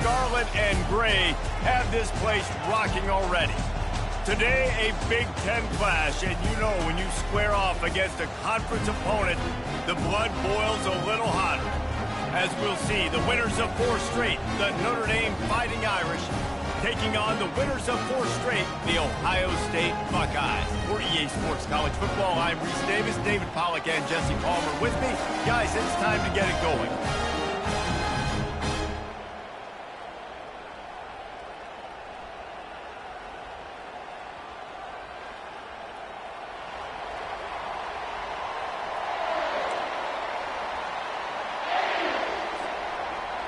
scarlet and gray have this place rocking already. Today, a Big Ten clash, and you know when you square off against a conference opponent, the blood boils a little hotter. As we'll see, the winners of 4 straight, the Notre Dame Fighting Irish, taking on the winners of 4 straight, the Ohio State Buckeyes. For EA Sports College Football, I'm Reese Davis, David Pollack, and Jesse Palmer with me. Guys, it's time to get it going.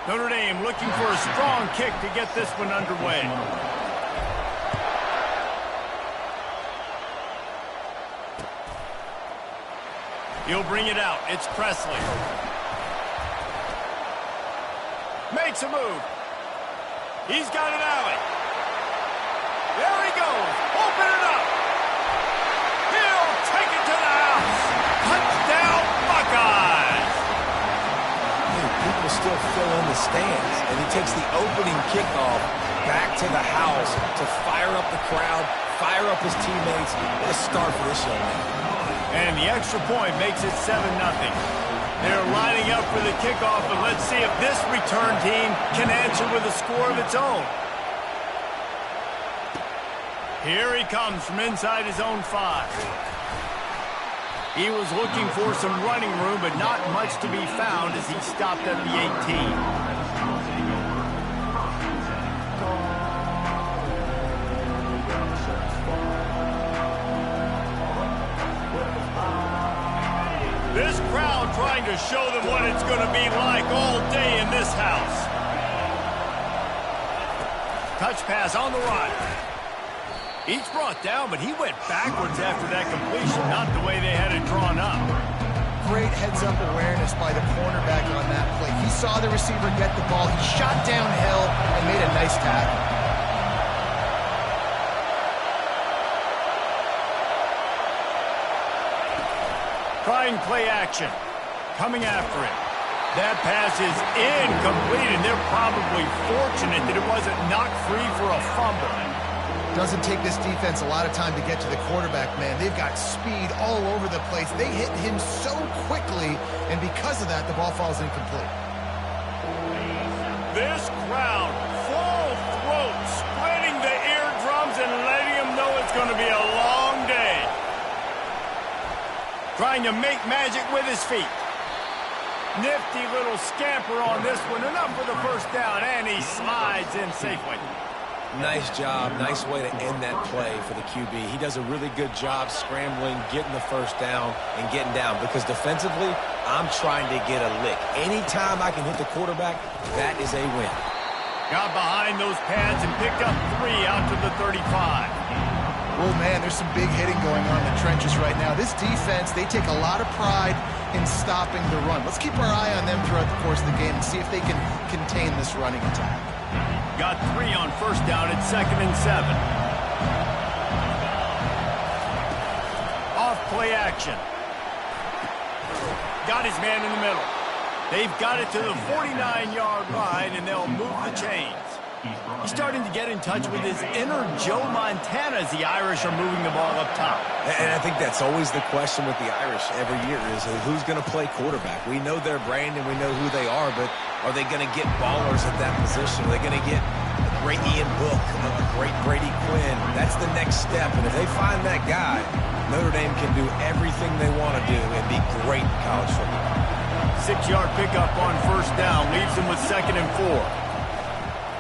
Notre Dame looking for a strong kick to get this one underway. He'll bring it out. It's Presley. Makes a move. He's got an alley. There he goes. Open it up. He'll take it to the house. Touchdown, Buckeyes. People still fill in the stands, and he takes the opening kickoff back to the house to fire up the crowd, fire up his teammates. What a start for this young man. And the extra point makes it 7-0. They're lining up for the kickoff, and let's see if this return team can answer with a score of its own. Here he comes from inside his own 5. He was looking for some running room, but not much to be found as he stopped at the 18. This crowd trying to show them what it's going to be like all day in this house. Touch pass on the run. Each brought down, but he went backwards after that completion, not the way they had it drawn up. Great heads-up awareness by the cornerback on that play. He saw the receiver get the ball. He shot downhill and made a nice tackle. Trying play action. Coming after him. That pass is incomplete, and they're probably fortunate that it wasn't knocked free for a fumble. Doesn't take this defense a lot of time to get to the quarterback, man. They've got speed all over the place. They hit him so quickly, and because of that, the ball falls incomplete. This crowd, full throat, spreading the eardrums and letting them know it's going to be a long day. Trying to make magic with his feet. Nifty little scamper on this one. Enough for the first down, and he slides in safely. Nice job. Nice way to end that play for the QB. He does a really good job scrambling, getting the first down, and getting down. Because defensively, I'm trying to get a lick. Anytime I can hit the quarterback, that is a win. Got behind those pads and picked up 3 out to the 35. Oh, man, there's some big hitting going on in the trenches right now. This defense, they take a lot of pride in stopping the run. Let's keep our eye on them throughout the course of the game and see if they can contain this running attack. Got 3 on first down at 2nd and 7. Off play action. Got his man in the middle. They've got it to the 49-yard line, and they'll move the chains. He's starting to get in touch with his inner Joe Montana as the Irish are moving the ball up top. And I think that's always the question with the Irish every year is who's going to play quarterback. We know their brand and we know who they are, but are they going to get ballers at that position? Are they going to get a great Ian Book, a great Brady Quinn? That's the next step, and if they find that guy, Notre Dame can do everything they want to do and be great in college football. 6-yard pickup on first down leaves him with 2nd and 4.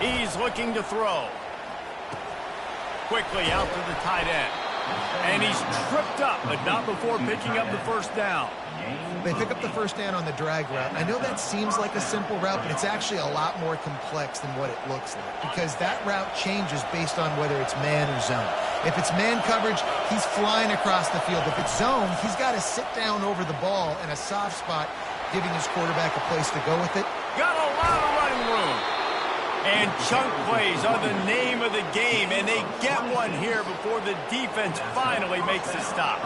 He's looking to throw. Quickly out to the tight end. And he's tripped up, but not before picking up the first down. They pick up the first down on the drag route. I know that seems like a simple route, but it's actually a lot more complex than what it looks like because that route changes based on whether it's man or zone. If it's man coverage, he's flying across the field. If it's zone, he's got to sit down over the ball in a soft spot, giving his quarterback a place to go with it. Got a lot of running room. And chunk plays are the name of the game, and they get one here before the defense finally makes a stop.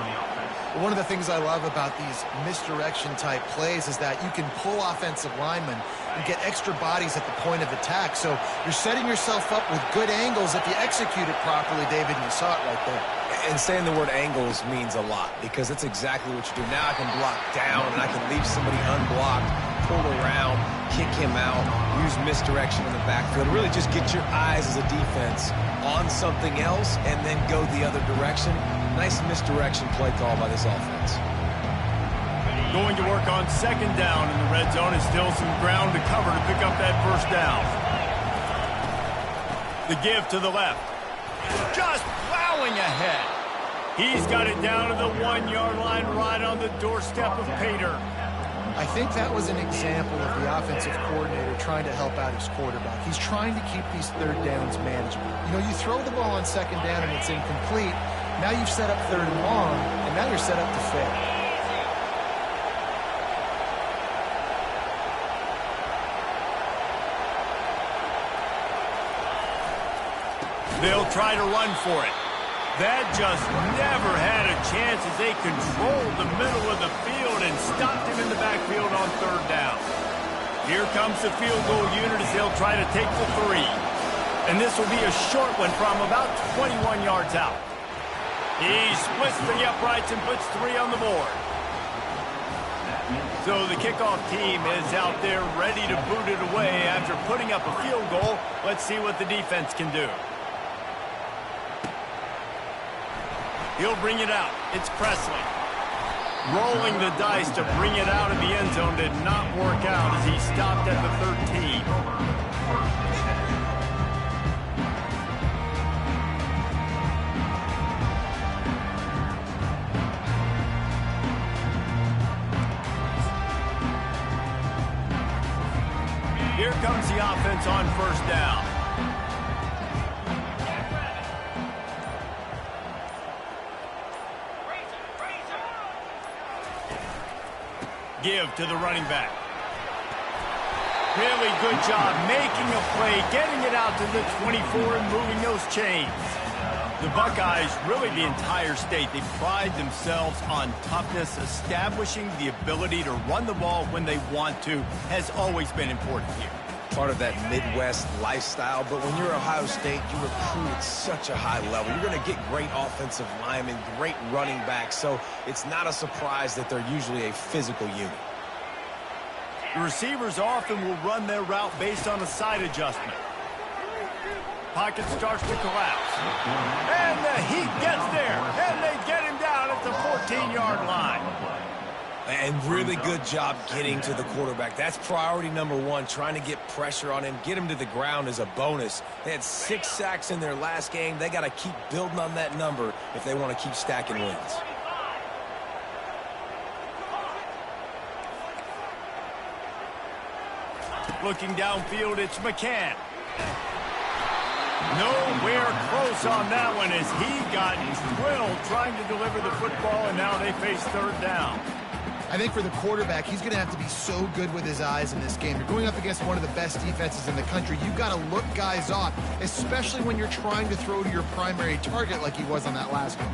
One of the things I love about these misdirection-type plays is that you can pull offensive linemen and get extra bodies at the point of attack. So you're setting yourself up with good angles if you execute it properly, David, and you saw it right there. And saying the word angles means a lot because that's exactly what you do. Now I can block down and I can leave somebody unblocked, pull around, kick him out, use misdirection in the backfield. Really just get your eyes as a defense on something else and then go the other direction. Nice misdirection play call by this offense. Going to work on second down in the red zone. Is still some ground to cover to pick up that first down. The give to the left. Just plowing ahead. He's got it down to the 1-yard line right on the doorstep of Pater. I think that was an example of the offensive coordinator trying to help out his quarterback. He's trying to keep these third downs manageable. You know, you throw the ball on second down and it's incomplete. Now you've set up third and long, and now you're set up to fail. They'll try to run for it. That just never had a chance as they controlled the middle of the field and stopped him in the backfield on third down. Here comes the field goal unit as they'll try to take the 3. And this will be a short one from about 21 yards out. He splits the uprights and puts 3 on the board. So the kickoff team is out there ready to boot it away after putting up a field goal. Let's see what the defense can do. He'll bring it out. It's Presley. Rolling the dice to bring it out of the end zone did not work out as he stopped at the 13. Here comes the offense on first down. Give to the running back. Really good job making a play, getting it out to the 24 and moving those chains. The Buckeyes, really the entire state, they pride themselves on toughness. Establishing the ability to run the ball when they want to has always been important here. Part of that Midwest lifestyle, but when you're Ohio State, you recruit at such a high level. You're going to get great offensive linemen, great running backs, so it's not a surprise that they're usually a physical unit. The receivers often will run their route based on a side adjustment. Pocket starts to collapse. And the heat gets there, and they get him down at the 14-yard line. And really good job getting to the quarterback. That's priority number 1, trying to get pressure on him. Get him to the ground is a bonus. They had 6 sacks in their last game. They got to keep building on that number if they want to keep stacking wins. Looking downfield, it's Ncaa. Nowhere close on that one as he got drilled trying to deliver the football, and now they face third down. I think for the quarterback, he's going to have to be so good with his eyes in this game. You're going up against one of the best defenses in the country. You've got to look guys off, especially when you're trying to throw to your primary target like he was on that last one.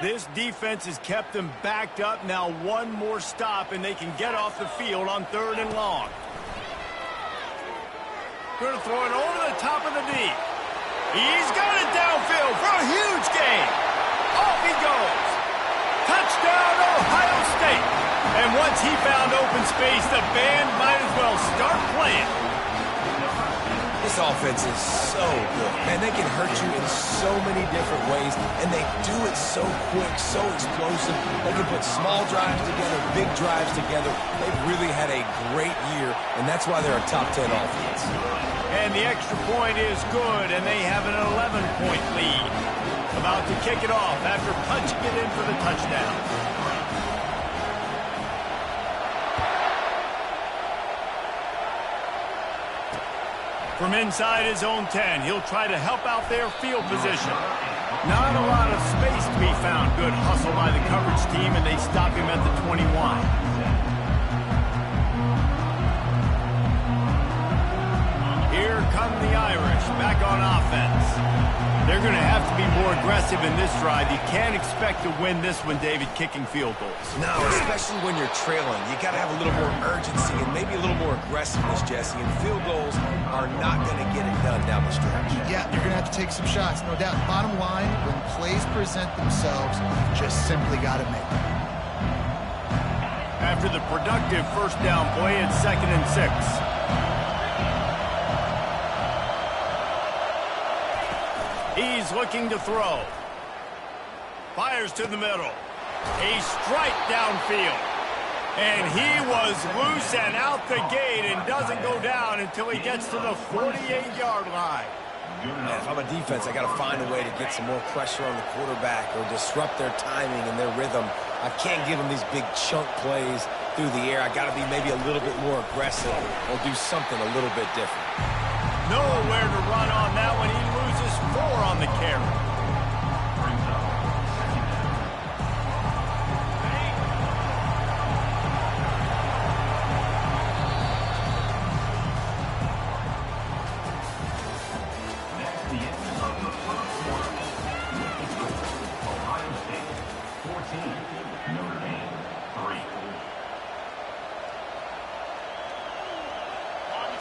This defense has kept them backed up. Now one more stop, and they can get off the field on third and long. Going to throw it over the top of the D. He's got it downfield for a huge gain. Off he goes. Touchdown, Ohio State. And once he found open space, the band might as well start playing. This offense is so good. Man, they can hurt you in so many different ways, and they do it so quick, so explosive. They can put small drives together, big drives together. They've really had a great year, and that's why they're a top 10 offense. And the extra point is good, and they have an 11-point lead. About to kick it off after punching it in for the touchdown. From inside his own 10, he'll try to help out their field position. Not a lot of space to be found. Good hustle by the coverage team, and they stop him at the 21. Here come the Irish. Irish back on offense. They're going to have to be more aggressive in this drive. You can't expect to win this one, David, kicking field goals. No, especially when you're trailing. You got to have a little more urgency and maybe a little more aggressiveness, Jesse. And field goals are not going to get it done down the stretch. Yeah, you're going to have to take some shots, no doubt. Bottom line, when plays present themselves, you just simply got to make them. After the productive first down play, it's 2nd and 6. He's looking to throw. Fires to the middle. A strike downfield. And he was loose and out the gate and doesn't go down until he gets to the 48-yard line. And if I'm a defense, I got to find a way to get some more pressure on the quarterback or disrupt their timing and their rhythm. I can't give them these big chunk plays through the air. I got to be maybe a little bit more aggressive or do something a little bit different. Nowhere to run on that one. He loses 4 on the carry.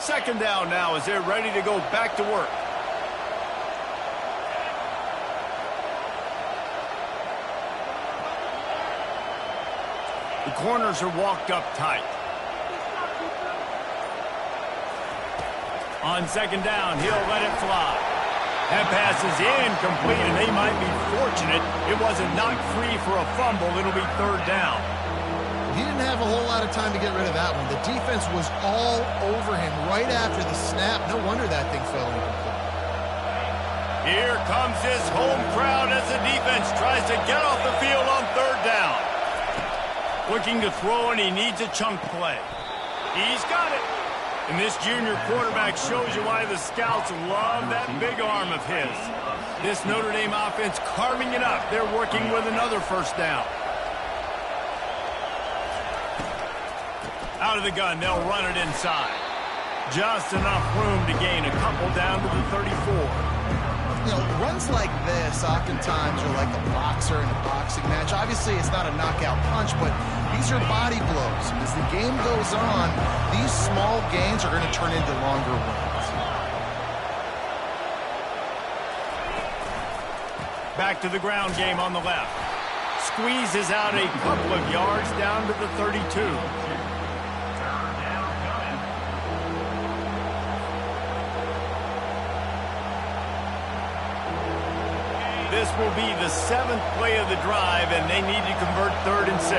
Second down now as they're ready to go back to work. The corners are walked up tight. On second down, he'll let it fly. That pass is incomplete, and they might be fortunate it wasn't knocked free for a fumble. It'll be 3rd down. He didn't have a whole lot of time to get rid of that one. The defense was all over him right after the snap. No wonder that thing fell incomplete. Here comes this home crowd as the defense tries to get off the field on 3rd down. Looking to throw, and he needs a chunk play. He's got it. And this junior quarterback shows you why the scouts love that big arm of his. This Notre Dame offense carving it up. They're working with another 1st down. Out of the gun, they'll run it inside. Just enough room to gain a couple down to the 34. You know, runs like this oftentimes are like a boxer in a boxing match. Obviously, it's not a knockout punch, but these are body blows. As the game goes on, these small gains are going to turn into longer runs. Back to the ground game on the left. Squeezes out a couple of yards down to the 32. This will be the 7th play of the drive, and they need to convert 3rd and 6.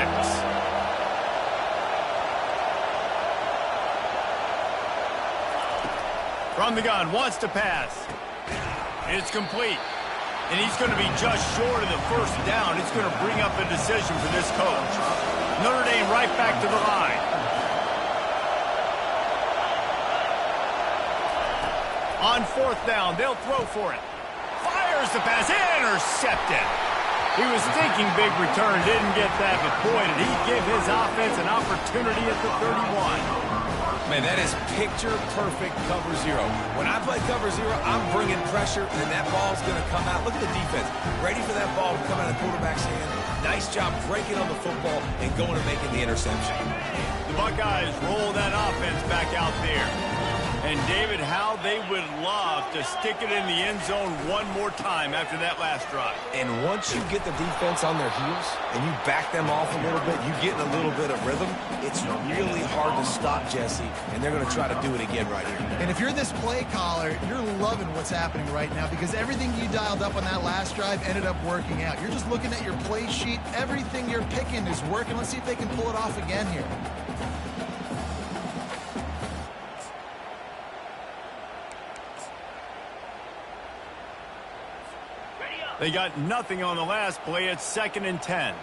From the gun, wants to pass. It's complete. And he's going to be just short of the 1st down. It's going to bring up a decision for this coach. Notre Dame right back to the line. On 4th down, they'll throw for it. Fires the pass, intercepted. He was thinking big return, didn't get that, but boy, did he give his offense an opportunity at the 31. Man, that is picture-perfect cover 0. When I play cover 0, I'm bringing pressure, and that ball's going to come out. Look at the defense, ready for that ball to come out of the quarterback's hand. Nice job breaking on the football and going and making the interception. The Buckeyes roll that offense back out there. And, David, how they would love to stick it in the end zone one more time after that last drive. And once you get the defense on their heels and you back them off a little bit, you get in a little bit of rhythm, it's really hard to stop, Jesse, and they're going to try to do it again right here. And if you're this play caller, you're loving what's happening right now because everything you dialed up on that last drive ended up working out. You're just looking at your play sheet. Everything you're picking is working. Let's see if they can pull it off again here. They got nothing on the last play. It's 2nd and 10.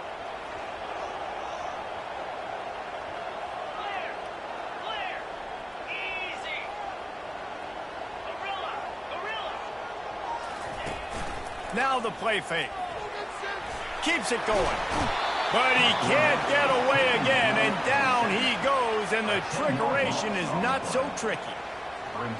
Now the play fake. Keeps it going. But he can't get away again, and down he goes, and the trickeration is not so tricky.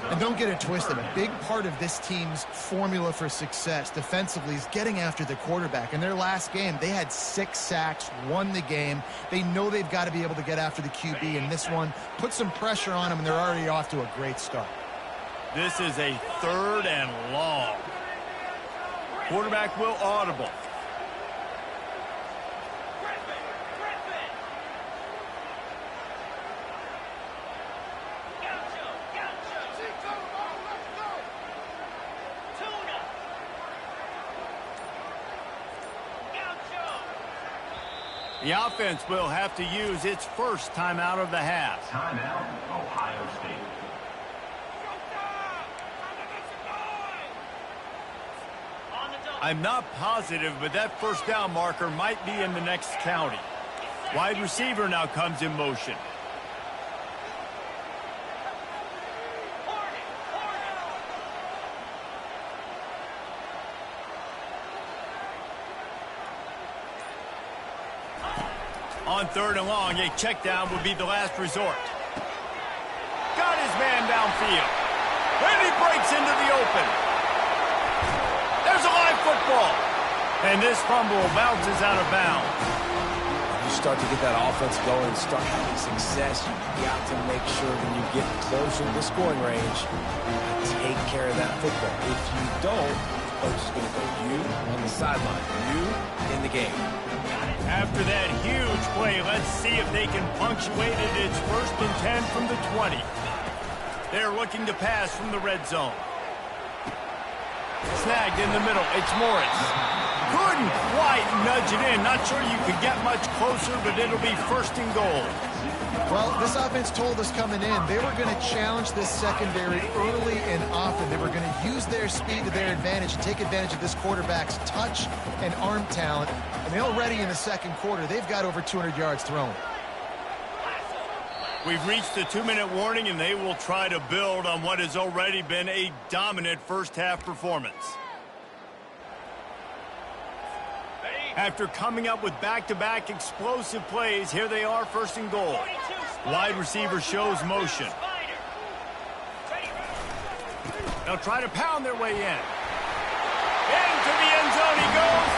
And don't get it twisted. A big part of this team's formula for success defensively is getting after the quarterback. In their last game, they had 6 sacks, won the game. They know they've got to be able to get after the QB, and this one put some pressure on them, and they're already off to a great start. This is a 3rd and long. Quarterback will audible. The offense will have to use its first timeout of the half. Timeout, Ohio State. I'm not positive, but that first down marker might be in the next county. Wide receiver now comes in motion. On 3rd and long, a check down would be the last resort. Got his man downfield. And he breaks into the open. There's a live football. And this fumble bounces out of bounds. You start to get that offense going and start having success, you got to make sure when you get closer to the scoring range, you take care of that football. If you don't, coach is going to go you on the sideline, you in the game. After that huge play, let's see if they can punctuate it. It's 1st and 10 from the 20. They're looking to pass from the red zone. Snagged in the middle. It's Morris. Couldn't quite nudge it in. Not sure you could get much closer, but it'll be 1st and goal. Well, this offense told us coming in they were going to challenge this secondary early and often. They were going to use their speed to their advantage and take advantage of this quarterback's touch and arm talent. And already in the 2nd quarter, they've got over 200 yards thrown. We've reached the 2-minute warning, and they will try to build on what has already been a dominant first-half performance. After coming up with back-to-back explosive plays, here they are, 1st and goal. Wide receiver shows motion. They'll try to pound their way in. Into the end zone he goes.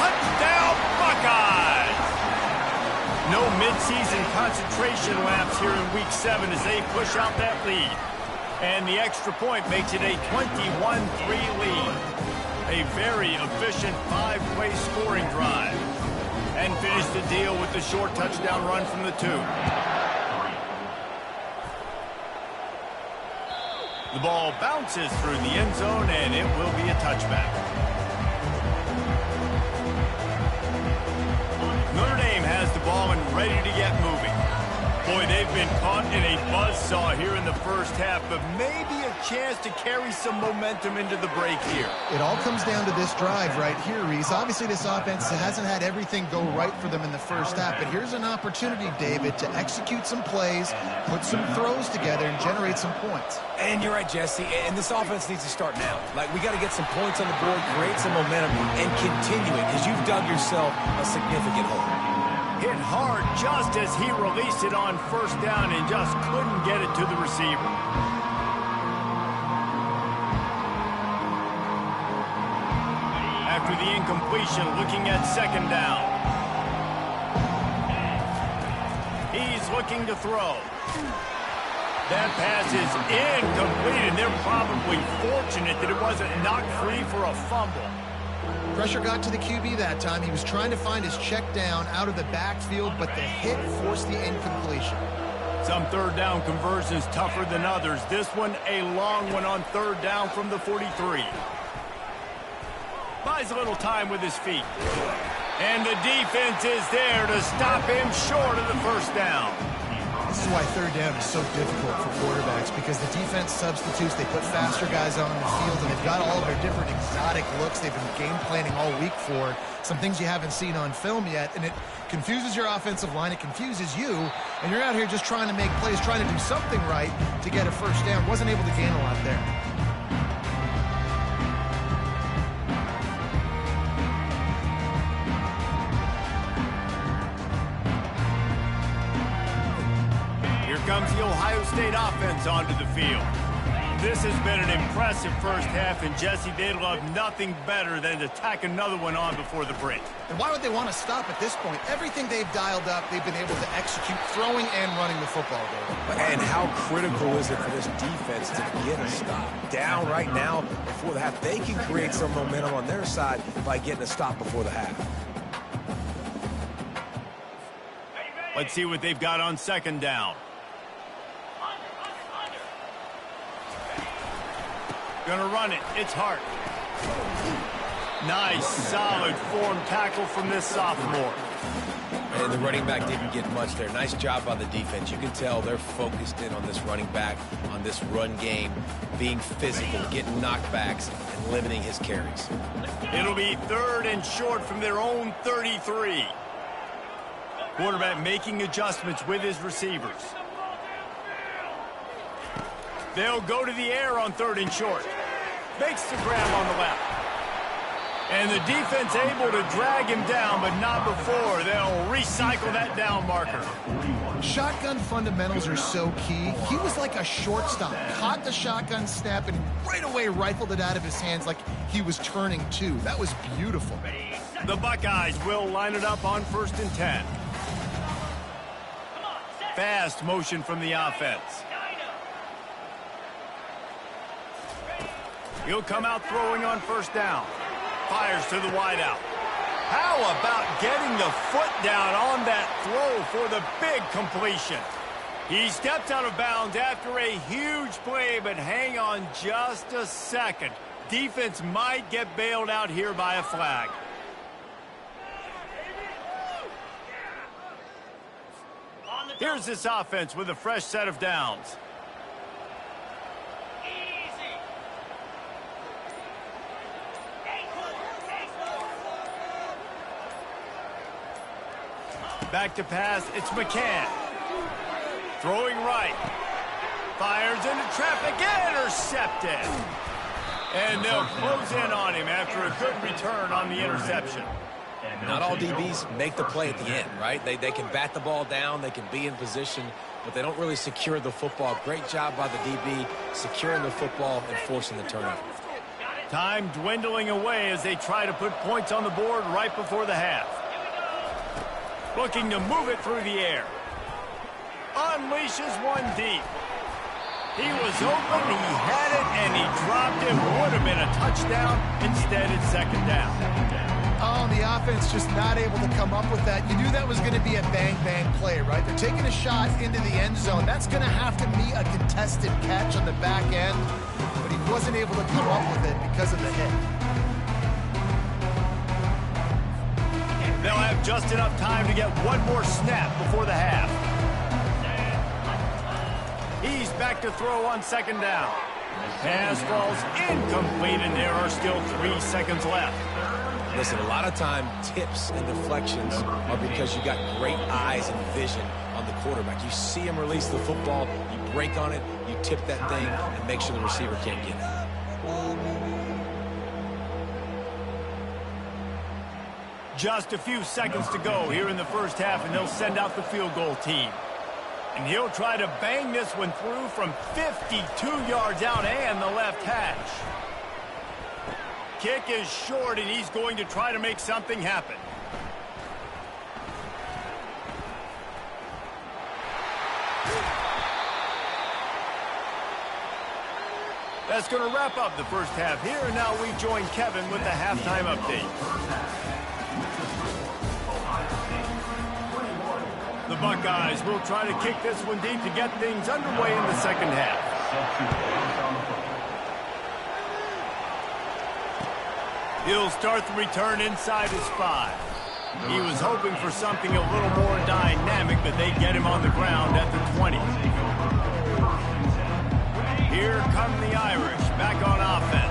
Touchdown, Buckeyes! No midseason concentration laps here in Week 7 as they push out that lead. And the extra point makes it a 21-3 lead. A very efficient 5-play scoring drive. And finish the deal with the short touchdown run from the 2. The ball bounces through the end zone, and it will be a touchback. Notre Dame has the ball and ready to get moving. Boy, they've been caught in a buzzsaw here in the first half, but maybe a chance to carry some momentum into the break here. It all comes down to this drive right here, Reese. Obviously, this offense hasn't had everything go right for them in the first half, but here's an opportunity, David, to execute some plays, put some throws together, and generate some points. And you're right, Jesse, and this offense needs to start now. Like, we got to get some points on the board, create some momentum, and continue it, because you've dug yourself a significant hole. Hit hard just as he released it on 1st down and just couldn't get it to the receiver. After the incompletion, looking at 2nd down. He's looking to throw. That pass is incomplete, and they're probably fortunate that it wasn't knocked free for a fumble. Pressure got to the QB that time. He was trying to find his check down out of the backfield, but the hit forced the incompletion. Some 3rd down conversions tougher than others. This one a long one on 3rd down from the 43. Buys a little time with his feet. And the defense is there to stop him short of the 1st down. This is why 3rd down is so difficult for quarterbacks, because the defense substitutes. They put faster guys on the field, and they've got all of their different exotic looks they've been game planning all week for, some things you haven't seen on film yet, and it confuses your offensive line. It confuses you, and you're out here just trying to make plays, trying to do something right to get a 1st down. Wasn't able to gain a lot there. Comes the Ohio State offense onto the field. This has been an impressive first half, and Jesse, they'd love nothing better than to tack another one on before the break. And why would they want to stop at this point? Everything they've dialed up, they've been able to execute throwing and running the football, David. And how critical is it for this defense to get a stop? Down right now before the half. They can create some momentum on their side by getting a stop before the half. Let's see what they've got on second down. Gonna run it. It's Hart. Nice, solid form tackle from this sophomore. And the running back didn't get much there. Nice job by the defense. You can tell they're focused in on this running back, on this run game, being physical, getting knockbacks, and limiting his carries. It'll be 3rd and short from their own 33. Quarterback making adjustments with his receivers. They'll go to the air on 3rd and short. Makes the grab on the left. And the defense able to drag him down, but not before. They'll recycle that down marker. Shotgun fundamentals are so key. He was like a shortstop. Caught the shotgun snap and right away rifled it out of his hands like he was turning two. That was beautiful. The Buckeyes will line it up on 1st and 10. Fast motion from the offense. He'll come out throwing on 1st down. Fires to the wideout. How about getting the foot down on that throw for the big completion? He stepped out of bounds after a huge play, but hang on just a second. Defense might get bailed out here by a flag. Here's this offense with a fresh set of downs. Back to pass, it's Ncaa. Throwing right. Fires into traffic, intercepted. And they'll close in on him after a good return on the interception. Not all DBs make the play at the end, right? They can bat the ball down, they can be in position, but they don't really secure the football. Great job by the DB securing the football and forcing the turnover. Time dwindling away as they try to put points on the board right before the half. Looking to move it through the air. Unleashes one deep. He was open, he had it, and he dropped it. Would have been a touchdown. Instead, it's 2nd down. Oh, the offense just not able to come up with that. You knew that was going to be a bang-bang play, right? They're taking a shot into the end zone. That's going to have to be a contested catch on the back end, but he wasn't able to come up with it because of the hit. They'll have just enough time to get one more snap before the half. He's back to throw on 2nd down. Pass falls incomplete, and there are still 3 seconds left. Listen, a lot of time, tips and deflections are because you got great eyes and vision on the quarterback. You see him release the football, you break on it, you tip that thing, and make sure the receiver can't get it. Just a few seconds to go here in the first half, and they'll send out the field goal team. And he'll try to bang this one through from 52 yards out and the left hash. Kick is short, and he's going to try to make something happen. That's going to wrap up the first half here, and now we join Kevin with the halftime update. The Buckeyes will try to kick this one deep to get things underway in the second half. He'll start the return inside his 5. He was hoping for something a little more dynamic, but they get him on the ground at the 20. Here come the Irish back on offense.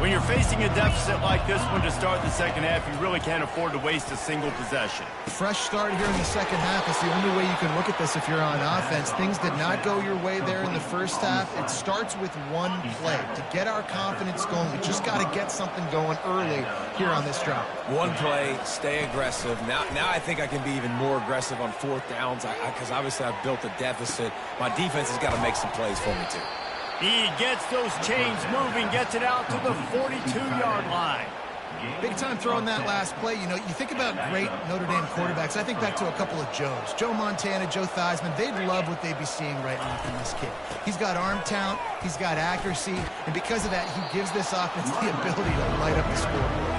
When you're facing a deficit like this one to start the second half, you really can't afford to waste a single possession. Fresh start here in the second half is the only way you can look at this if you're on offense. Things did not go your way there in the first half. It starts with one play. To get our confidence going, we just got to get something going early here on this drive. One play, stay aggressive. Now I think I can be even more aggressive on 4th downs because obviously I've built a deficit. My defense has got to make some plays for me too. He gets those chains moving, gets it out to the 42-yard line. Big time throwing that last play. You know, you think about great Notre Dame quarterbacks. I think back to a couple of Joes. Joe Montana, Joe Theismann. They'd love what they'd be seeing right now from this kid. He's got arm talent. He's got accuracy. And because of that, he gives this offense the ability to light up the scoreboard.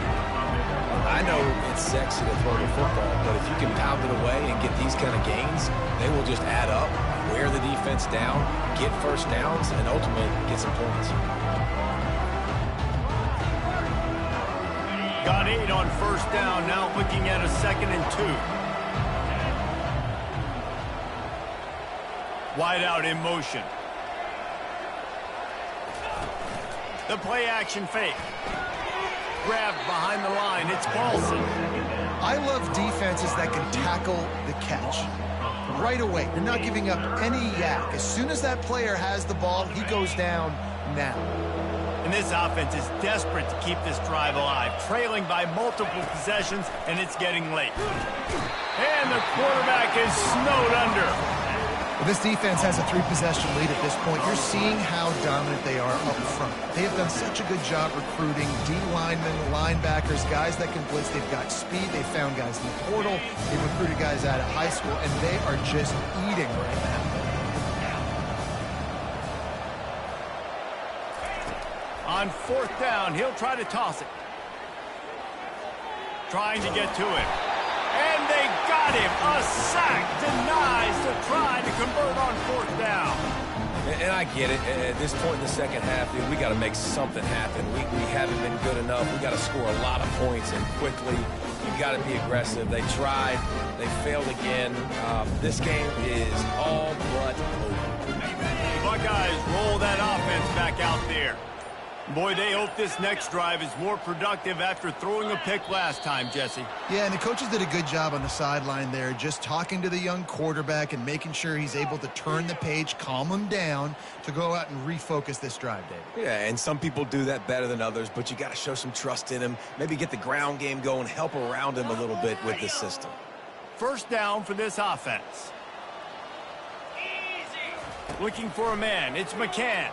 I know it's sexy to throw the football, but if you can pound it away and get these kind of gains, they will just add up, wear the defense down, get first downs, and ultimately get some points. Got 8 on first down, now looking at a 2nd and 2. Wide out in motion. The play action fake. Grabbed behind the line, it's Paulson. I love defenses that can tackle the catch. Right away, you're not giving up any yak. As soon as that player has the ball, he goes down now. And this offense is desperate to keep this drive alive, trailing by multiple possessions, and it's getting late. And the quarterback is snowed under. Well, this defense has a 3-possession lead at this point. You're seeing how dominant they are up front. They have done such a good job recruiting D linemen, linebackers, guys that can blitz. They've got speed. They found guys in the portal. They've recruited guys out of high school, and they are just eating right now. On 4th down, he'll try to toss it. Trying to get to it. And they got him. A sack denies the try to convert on 4th down. And I get it. At this point in the second half, dude, we got to make something happen. We haven't been good enough. We got to score a lot of points and quickly. You've got to be aggressive. They tried. They failed again. This game is all but over. The Buckeyes roll that offense back out there. Boy, they hope this next drive is more productive after throwing a pick last time, Jesse. Yeah, and the coaches did a good job on the sideline there, just talking to the young quarterback and making sure he's able to turn the page, calm him down to go out and refocus this drive, David. Yeah, and some people do that better than others, but you got to show some trust in him, maybe get the ground game going, help around him a little bit with this system. First down for this offense. Looking for a man. It's McCann.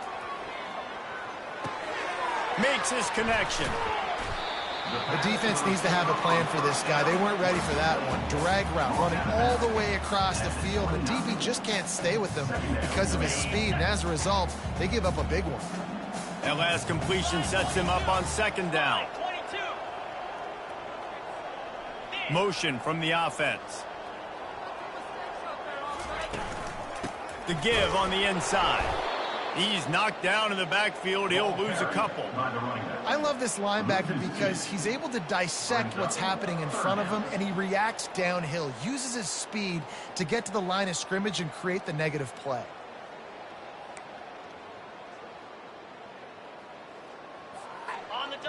Makes his connection. The defense needs to have a plan for this guy. They weren't ready for that one. Drag route, running all the way across the field. The DB just can't stay with them because of his speed, and as a result, they give up a big one. That last completion sets him up on 2nd down. Motion from the offense. The give on the inside. He's knocked down in the backfield. He'll lose a couple. I love this linebacker because he's able to dissect what's happening in front of him, and he reacts downhill, uses his speed to get to the line of scrimmage and create the negative play.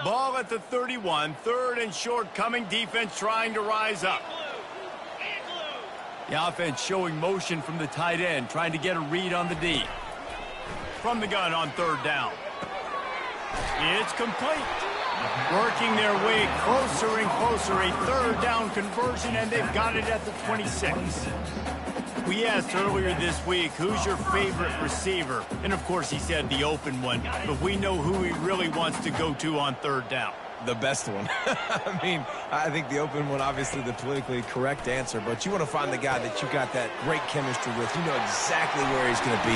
Ball at the 31, 3rd and short coming. Defense trying to rise up. The offense showing motion from the tight end, trying to get a read on the D. From the gun on 3rd down. It's complete. Working their way closer and closer. A 3rd down conversion, and they've got it at the 26. We asked earlier this week, who's your favorite receiver? And, of course, he said the open one. But we know who he really wants to go to on 3rd down. The best one. I mean, I think the open one, obviously the politically correct answer, but you want to find the guy that you got that great chemistry with. You know exactly where he's going to be.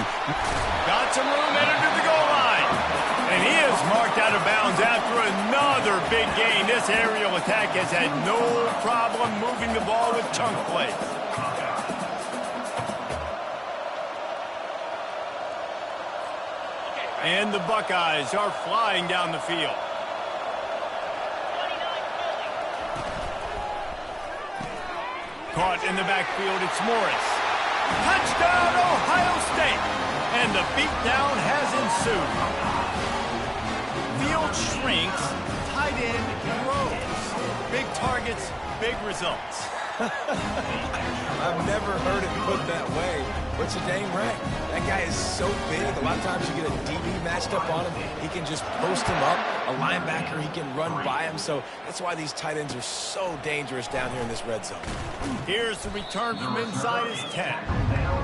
Got some room headed to the goal line. And he is marked out of bounds after another big gain. This aerial attack has had no problem moving the ball with chunk plays. And the Buckeyes are flying down the field. Caught in the backfield, it's Morris. Touchdown, Ohio State! And the beatdown has ensued. Field shrinks, tight end grows. Big targets, big results. I've never heard it put that way, but you're dang right. That guy is so big. A lot of times you get a DB matched up on him. He can just post him up. A linebacker, he can run by him. So that's why these tight ends are so dangerous down here in this red zone. Here's the return from inside his 10.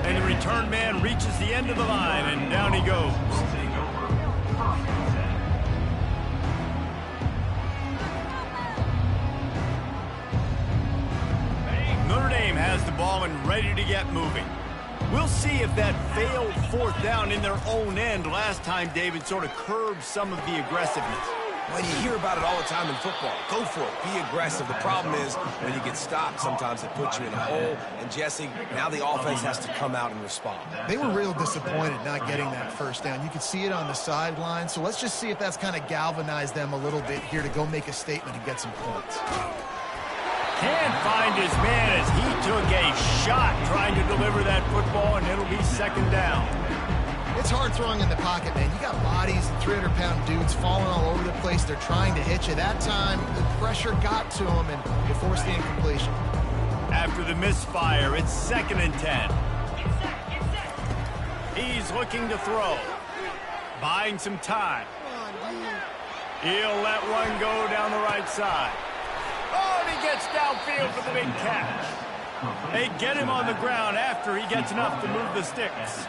And the return man reaches the end of the line, and down he goes. Notre Dame has the ball and ready to get moving. We'll see if that failed fourth down in their own end last time, David, sort of curbed some of the aggressiveness. Well, you hear about it all the time in football. Go for it. Be aggressive. The problem is when you get stopped, sometimes it puts you in a hole. And, Jesse, now the offense has to come out and respond. They were real disappointed not getting that first down. You could see it on the sideline. So let's just see if that's kind of galvanized them a little bit here to go make a statement and get some points. Can't find his man as he took a shot trying to deliver that football, and it'll be second down. It's hard throwing in the pocket, man. You got bodies, 300-pound dudes falling all over the place. They're trying to hit you. That time, the pressure got to him, and it forced the incompletion. After the misfire, it's 2nd and 10. He's looking to throw. Buying some time. He'll let one go down the right side. Oh, and he gets downfield for the big catch. They get him on the ground after he gets enough to move the sticks.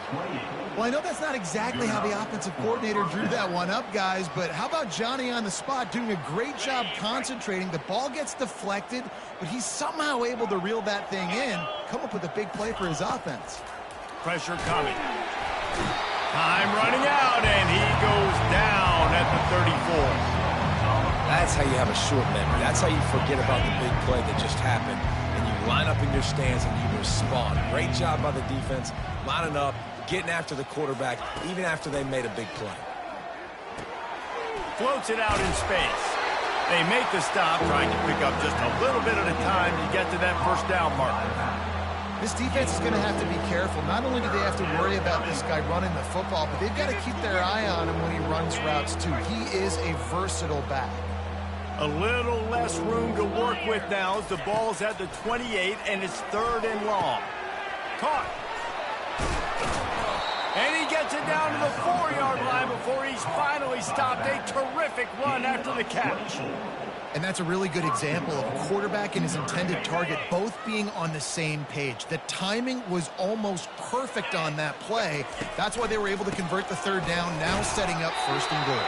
Well, I know that's not exactly how the offensive coordinator drew that one up, guys, but how about Johnny on the spot doing a great job concentrating? The ball gets deflected, but he's somehow able to reel that thing in, come up with a big play for his offense. Pressure coming. Time running out, and he goes down at the 34. That's how you have a short memory. That's how you forget about the big play that just happened, and you line up in your stance and you respond. Great job by the defense, lining up, getting after the quarterback, even after they made a big play. Floats it out in space. They make the stop, trying to pick up just a little bit at a time to get to that first down marker. This defense is going to have to be careful. Not only do they have to worry about this guy running the football, but they've got to keep their eye on him when he runs routes, too. He is a versatile back. A little less room to work with now as the ball's at the 28, and it's 3rd and long. Caught. And he gets it down to the 4-yard line before he's finally stopped. A terrific run after the catch. And that's a really good example of a quarterback and his intended target both being on the same page. The timing was almost perfect on that play. That's why they were able to convert the 3rd down, now setting up 1st and goal.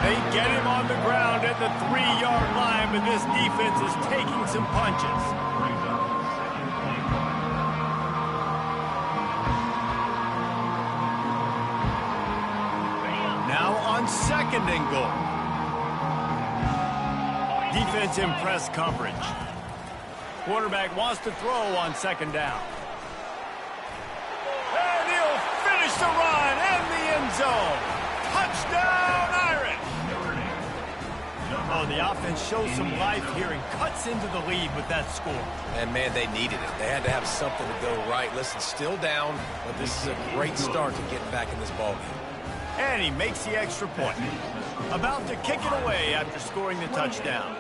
They get him on the ground at the 3-yard line, but this defense is taking some punches. Now on 2nd and goal. Defense in press coverage. Quarterback wants to throw on 2nd down. And he'll finish the run in the end zone. Touchdown, Irish! Oh, the offense shows some life here and cuts into the lead with that score. And, man, they needed it. They had to have something to go right. Listen, still down, but this is a great start to getting back in this ballgame. And he makes the extra point. About to kick it away after scoring the touchdown.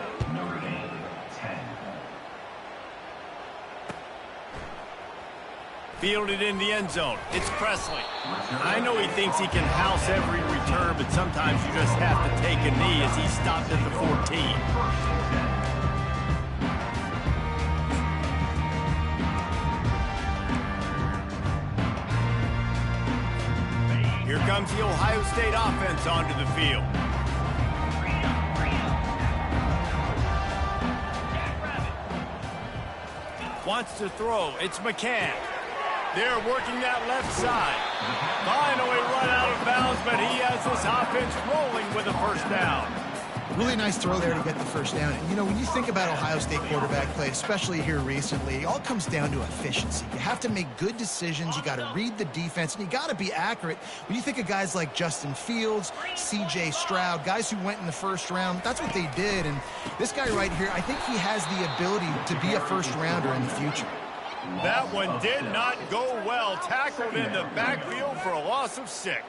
Fielded in the end zone. It's Presley. I know he thinks he can house every return, but sometimes you just have to take a knee as he stopped at the 14. Here comes the Ohio State offense onto the field. Wants to throw. It's McCann. They're working that left side. Finally run out of bounds, but he has this offense rolling with a 1st down. Really nice throw there to get the 1st down. And, you know, when you think about Ohio State quarterback play, especially here recently, it all comes down to efficiency. You have to make good decisions. You got to read the defense, and you got to be accurate. When you think of guys like Justin Fields, C.J. Stroud, guys who went in the 1st round, that's what they did. And this guy right here, I think he has the ability to be a 1st rounder in the future. That one did not go well. Tackled in the backfield for a loss of 6.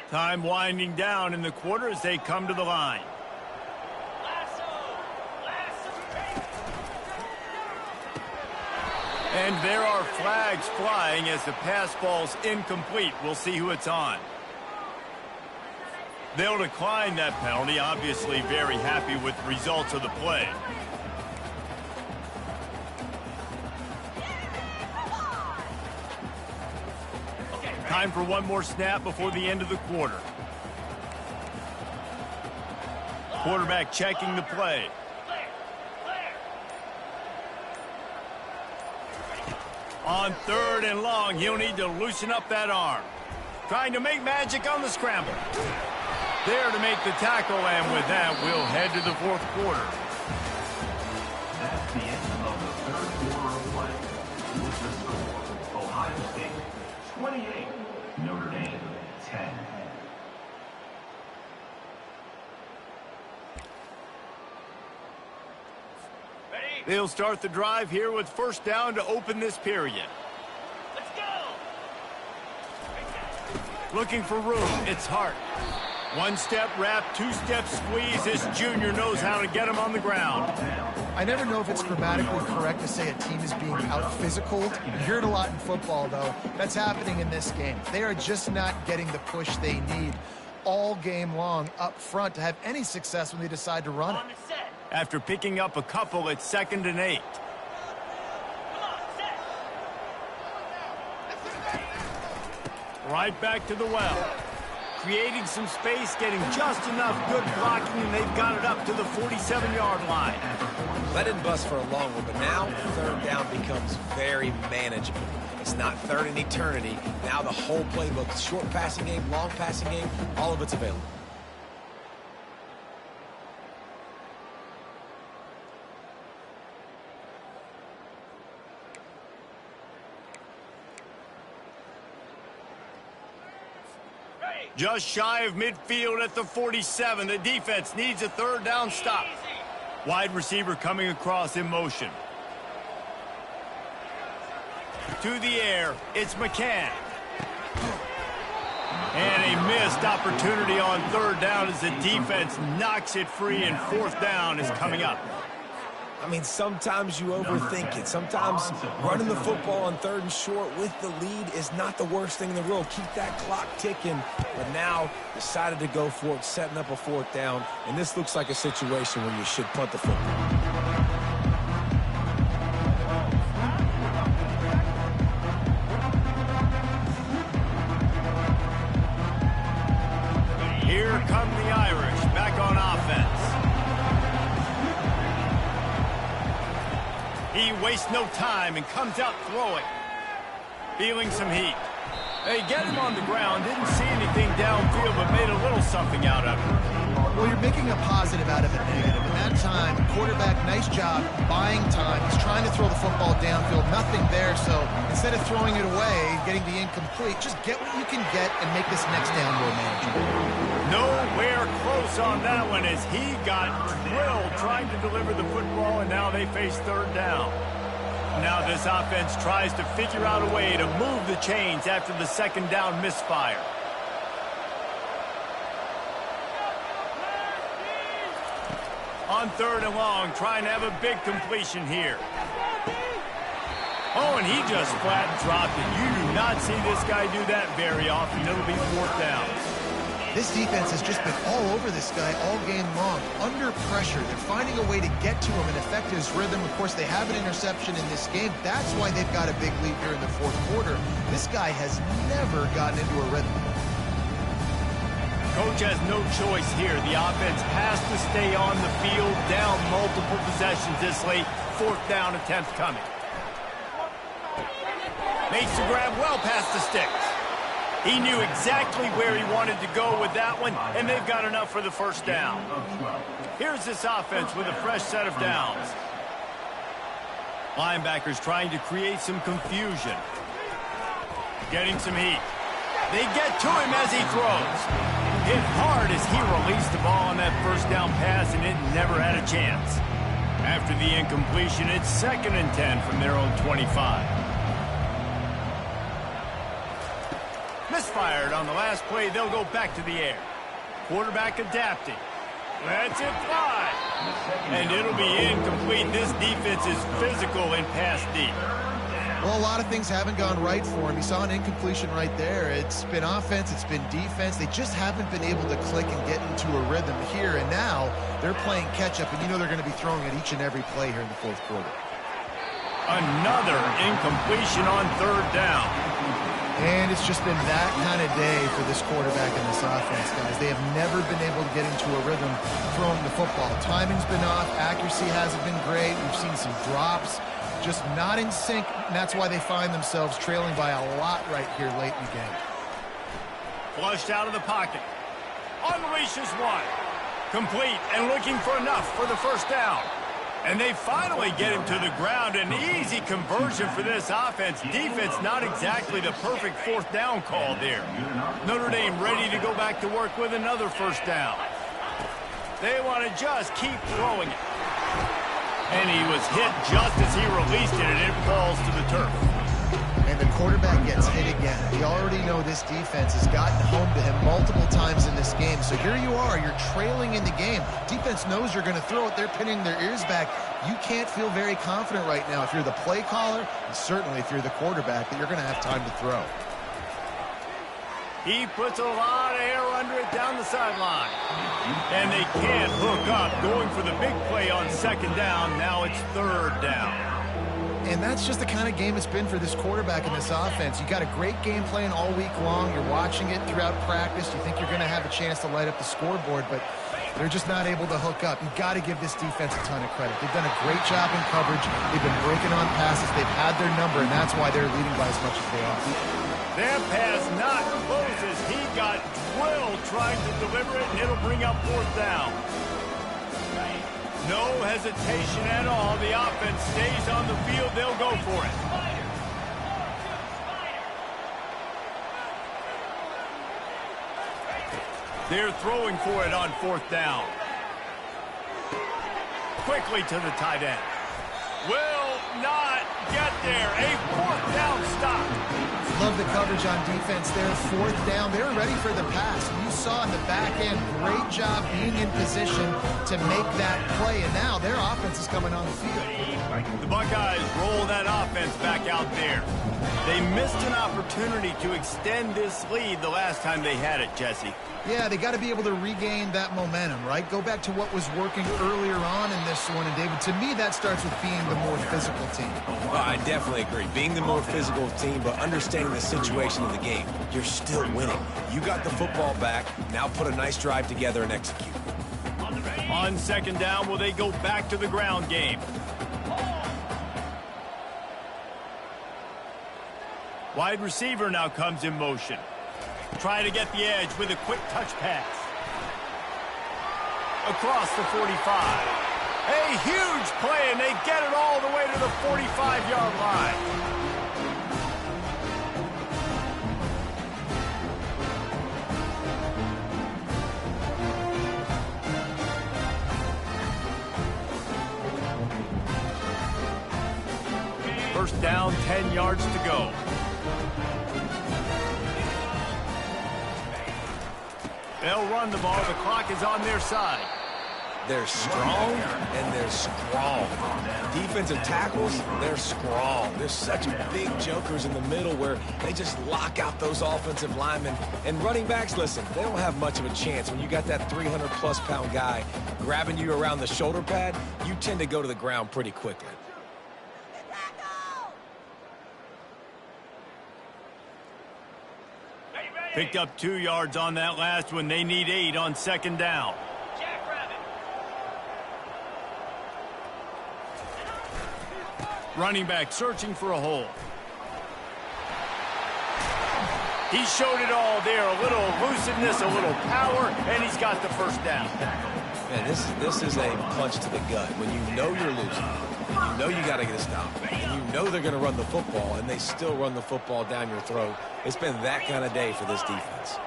Time winding down in the quarter as they come to the line. And there are flags flying as the pass ball's incomplete. We'll see who it's on. They'll decline that penalty, obviously very happy with the results of the play. Time for one more snap before the end of the quarter. Quarterback checking the play. On 3rd and long, he'll need to loosen up that arm. Trying to make magic on the scramble. There to make the tackle, and with that, we'll head to the 4th quarter. That's the end of the 3rd quarter of play. With the score, Ohio State 28, Notre Dame 10. They'll start the drive here with 1st down to open this period. Let's go! Looking for room, it's Hart. 1-step wrap, 2-step squeeze. This junior knows how to get him on the ground. I never know if it's grammatically correct to say a team is being out-physicaled. You hear it a lot in football, though. That's happening in this game. They are just not getting the push they need all game long up front to have any success when they decide to run it. On the set. After picking up a couple, it's 2nd and 8. Come on, set. Right back to the well. Creating some space, getting just enough good blocking, and they've got it up to the 47-yard line. That didn't bust for a long one, but now 3rd down becomes very manageable. It's not 3rd in eternity. Now the whole playbook, short passing game, long passing game, all of it's available. Just shy of midfield at the 47. The defense needs a 3rd down stop. Wide receiver coming across in motion. To the air, it's McCann. And a missed opportunity on 3rd down as the defense knocks it free, and 4th down is coming up. I mean, sometimes you overthink it. Sometimes running the football on 3rd and short with the lead is not the worst thing in the world. Keep that clock ticking. But now decided to go for it, setting up a 4th down. And this looks like a situation where you should punt the football. Here come the Irish back on offense. He wastes no time and comes out throwing. Feeling some heat. They get him on the ground. Didn't see anything downfield, but made a little something out of it. Well, you're making a positive out of a negative. In that time, quarterback, nice job buying time. He's trying to throw the football downfield. Nothing there, so instead of throwing it away, getting the incomplete, just get what you can get and make this next down more manageable. Nowhere close on that one as he got drilled trying to deliver the football, and now they face 3rd down. Now this offense tries to figure out a way to move the chains after the 2nd down misfire. On 3rd and long, trying to have a big completion here. Oh, and he just flat dropped it. You do not see this guy do that very often. It'll be 4th down. This defense has just been all over this guy all game long. Under pressure, they're finding a way to get to him and affect his rhythm. Of course, they have an interception in this game. That's why they've got a big lead here in the 4th quarter. This guy has never gotten into a rhythm. Coach has no choice here. The offense has to stay on the field, down multiple possessions this late. 4th down attempt coming. Makes the grab well past the sticks. He knew exactly where he wanted to go with that one, and they've got enough for the 1st down. Here's this offense with a fresh set of downs. Linebackers trying to create some confusion. Getting some heat. They get to him as he throws. Hit hard as he released the ball on that 1st down pass, and it never had a chance. After the incompletion, it's 2nd and 10 from their own 25. Misfired on the last play. They'll go back to the air. Quarterback adapting. Lets it fly. And it'll be incomplete. This defense is physical in pass deep. Well, a lot of things haven't gone right for him. You saw an incompletion right there. It's been offense, it's been defense. They just haven't been able to click and get into a rhythm here. And now they're playing catch-up, and you know they're going to be throwing it each and every play here in the 4th quarter. Another incompletion on 3rd down. And it's just been that kind of day for this quarterback and this offense, guys. They have never been able to get into a rhythm throwing the football. Timing's been off. Accuracy hasn't been great. We've seen some drops. Just not in sync, and that's why they find themselves trailing by a lot right here late in the game. Flushed out of the pocket. Unleashes one. Complete and looking for enough for the first down. And they finally get him to the ground. An easy conversion for this offense. Defense not exactly the perfect fourth down call there. Notre Dame ready to go back to work with another first down. They want to just keep throwing it. And he was hit just as he released it, and it falls to the turf. And the quarterback gets hit again. We already know this defense has gotten home to him multiple times in this game. So here you are, you're trailing in the game. Defense knows you're going to throw it. They're pinning their ears back. You can't feel very confident right now if you're the play caller, and certainly if you're the quarterback, that you're going to have time to throw. He puts a lot of air under it down the sideline. And they can't hook up. Going for the big play on second down. Now it's third down. And that's just the kind of game it's been for this quarterback and this offense. You got a great game plan all week long. You're watching it throughout practice. You think you're going to have a chance to light up the scoreboard, but they're just not able to hook up. You've got to give this defense a ton of credit. They've done a great job in coverage. They've been breaking on passes. They've had their number, and that's why they're leading by as much as they are. Their pass not closes. He got drilled trying to deliver it, and it'll bring up fourth down. No hesitation at all. The offense stays on the field. They'll go for it. They're throwing for it on fourth down. Quickly to the tight end. Will not get there. A fourth down stop. Love the coverage on defense there. Fourth down. They were ready for the pass. You saw in the back end, great job being in position to make that play. And now their offense is coming on the field. The Buckeyes roll that offense back out there. They missed an opportunity to extend this lead the last time they had it, Jesse. Yeah, they got to be able to regain that momentum, right? Go back to what was working earlier on in this one. And, David, to me, that starts with being the more physical team. Well, I definitely agree. Being the more physical team, but understanding the situation of the game. You're still winning. You got the football back. Now put a nice drive together and execute. On second down, will they go back to the ground game? Wide receiver now comes in motion. Trying to get the edge with a quick touch pass. Across the 45. A huge play, and they get it all the way to the 45-yard line. First down, 10 yards to go. They'll run the ball. The clock is on their side. They're strong and they're strong. Defensive tackles, they're strong. There's such big jokers in the middle where they just lock out those offensive linemen. And running backs, listen, they don't have much of a chance. When you got that 300-plus pound guy grabbing you around the shoulder pad, you tend to go to the ground pretty quickly. Picked up 2 yards on that last one. They need 8 on second down. Running back searching for a hole. He showed it all there. A little elusiveness, a little power, and he's got the first down. Man, this is a punch to the gut. When you know you're losing, you know you got to get a stop, and you know they're going to run the football, and they still run the football down your throat. It's been that kind of day for this defense.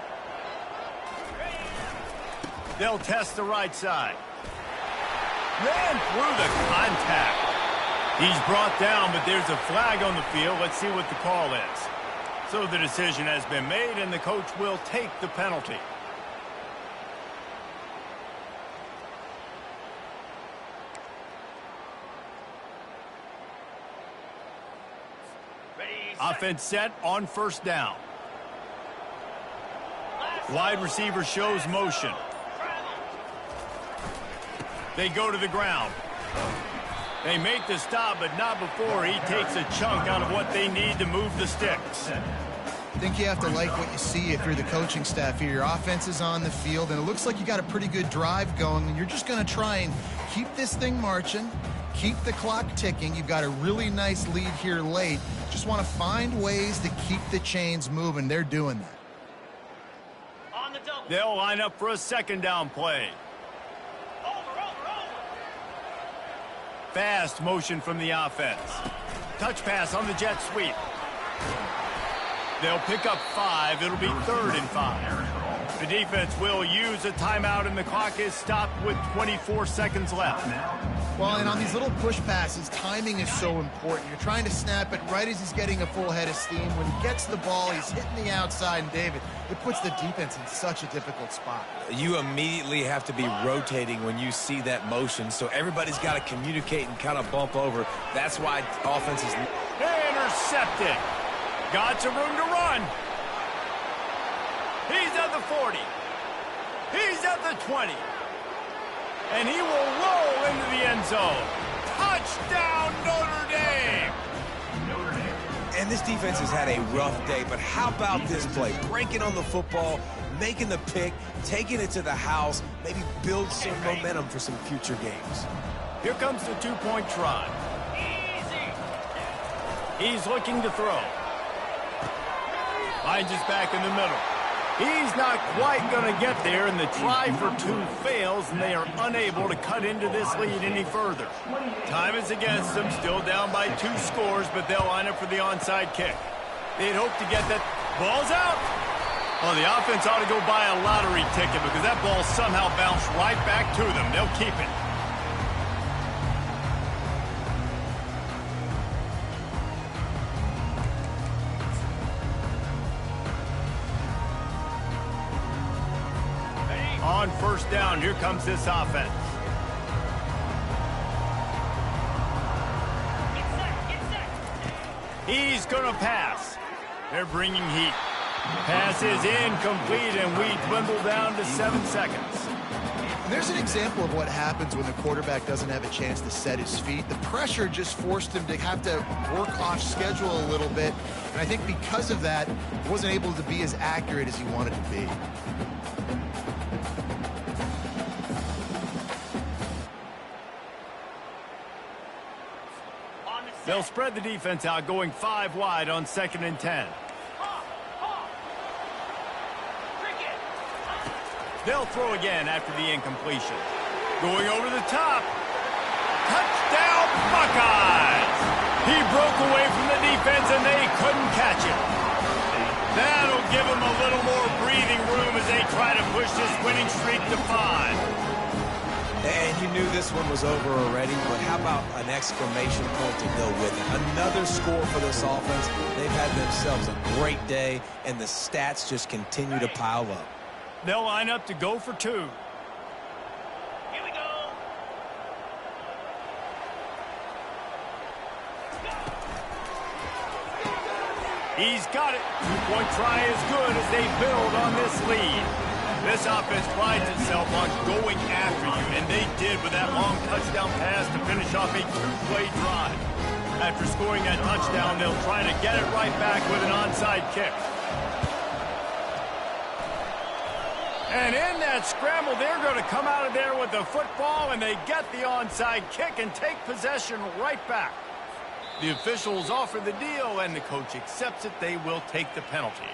They'll test the right side. Ran through the contact. He's brought down, but there's a flag on the field. Let's see what the call is. So the decision has been made, and the coach will take the penalty. Offense set on first down. Wide receiver shows motion. They go to the ground. They make the stop, but not before he takes a chunk out of what they need to move the sticks. I think you have to like what you see if you're the coaching staff here. Your offense is on the field, and it looks like you got a pretty good drive going, and you're just going to try and keep this thing marching, keep the clock ticking. You've got a really nice lead here late. Just want to find ways to keep the chains moving. They're doing that. On the double. They'll line up for a second down play. Over. Fast motion from the offense. Touch pass on the jet sweep. They'll pick up 5. It'll be 3rd and 5. The defense will use a timeout, and the clock is stopped with 24 seconds left. Well, and on these little push passes, timing is so important. You're trying to snap it right as he's getting a full head of steam. When he gets the ball, he's hitting the outside, and David, it puts the defense in such a difficult spot. You immediately have to be rotating when you see that motion, so everybody's got to communicate and kind of bump over. That's why offense is... Intercepted. Got some room to run. He's at the 40. He's at the 20. And he will roll into the end zone. Touchdown, Notre Dame. And this defense has had a rough day, but how about this play? Breaking on the football, making the pick, taking it to the house, maybe build some momentum for some future games. Here comes the 2-point try. He's looking to throw. Finds his back in the middle. He's not quite going to get there, and the try for 2 fails, and they are unable to cut into this lead any further. Time is against them, still down by 2 scores, but they'll line up for the onside kick. They'd hope to get that. Ball's out. Well, the offense ought to go buy a lottery ticket because that ball somehow bounced right back to them. They'll keep it. On first down, here comes this offense. Get set. He's going to pass. They're bringing heat. Pass is incomplete, and we dwindle down to 7 seconds. And there's an example of what happens when the quarterback doesn't have a chance to set his feet. The pressure just forced him to have to work off schedule a little bit. And I think because of that, he wasn't able to be as accurate as he wanted to be. They'll spread the defense out, going 5 wide on 2nd and 10. They'll throw again after the incompletion. Going over the top. Touchdown, Buckeyes! He broke away from the defense, and they couldn't catch it. That'll give them a little more breathing room as they try to push this winning streak to 5. And you knew this one was over already, but how about an exclamation point to go with it? Another score for this offense. They've had themselves a great day, and the stats just continue to pile up. They'll line up to go for 2. Here we go. He's got it. 2-point try is good as they build on this lead. This offense prides itself on going after you, and they did with that long touchdown pass to finish off a 2-play drive. After scoring that touchdown, they'll try to get it right back with an onside kick. And in that scramble, they're going to come out of there with the football, and they get the onside kick and take possession right back. The officials offer the deal, and the coach accepts it. They will take the penalty.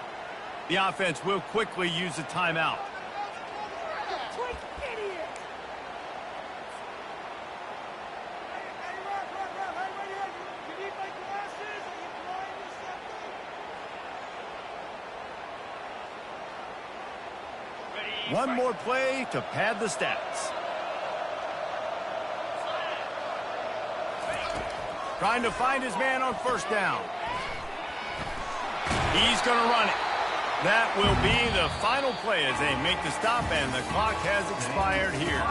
The offense will quickly use a timeout. One more play to pad the stats. Trying to find his man on first down. He's going to run it. That will be the final play as they make the stop, and the clock has expired here.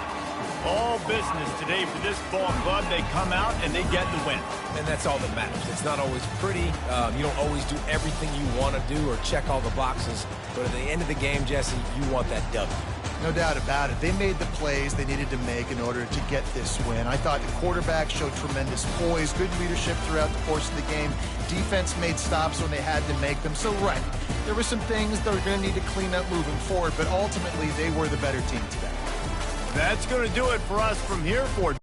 All business today for this ball club. They come out and they get the win. And that's all that matters. It's not always pretty. You don't always do everything you want to do or check all the boxes. But at the end of the game, Jesse, you want that W. No doubt about it. They made the plays they needed to make in order to get this win. I thought the quarterback showed tremendous poise, good leadership throughout the course of the game. Defense made stops when they had to make them. So, right, there were some things they're going to need to clean up moving forward, but ultimately they were the better team today. That's going to do it for us from here for